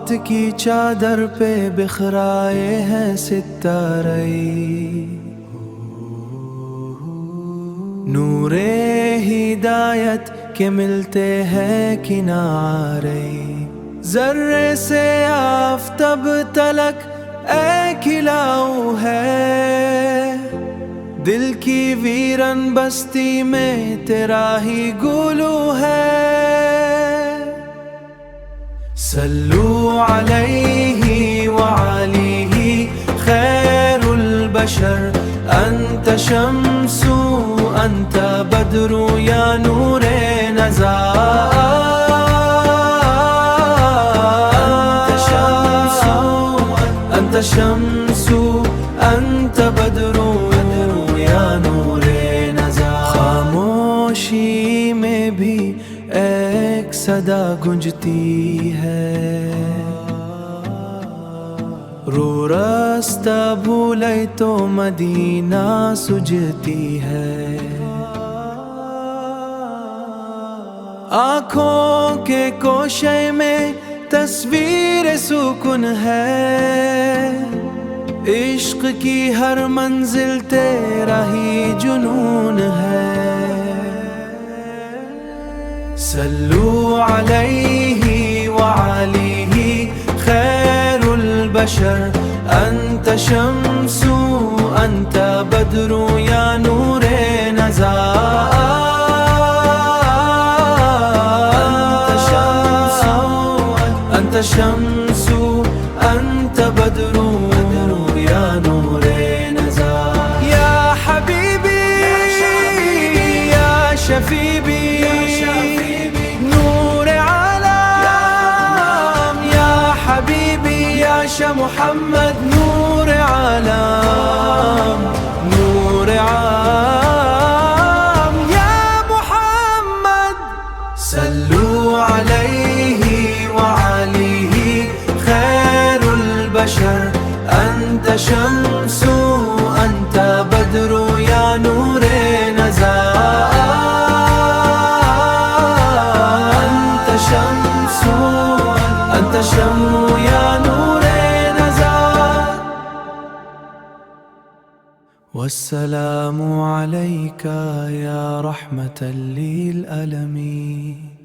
رات کی چادر پہ بکھرائے ہیں ستارے، نور ہدایت کے ملتے ہیں کنارے، ذرے سے آفتاب تلک اے کھلاؤ ہے، دل کی ویران بستی میں تیرا ہی گلو ہے۔ صلو علیہ وعلیہ خیر البشر، انت شمس انت بدر یا نور نظار، انت شمس انت بدر یا نور نظار۔ خاموشی میں بھی ایک صدا گونجتی ہے، رو راستہ بھولے تو مدینہ سجتی ہے، آنکھوں کے کوشے میں تصویر سکون ہے، عشق کی ہر منزل تیرا ہی جنون ہے۔ صلو علیہ وعلیہ خیر البشر، انت شمس انت بدر یا نور نظار، انت شمس انت بدر یا نور نظار۔ یا حبیبی یا شفیبی نور عالم، یا حبیبی یا محمد نور عالم، نور عالم یا محمد۔ صلو علیہ وعلیہ خیر البشر، انت شمس انت بدر یا نور نظار، انت شمس انت شمس یا نور نظار۔ والسلام علیک یا رحمة للعالمین۔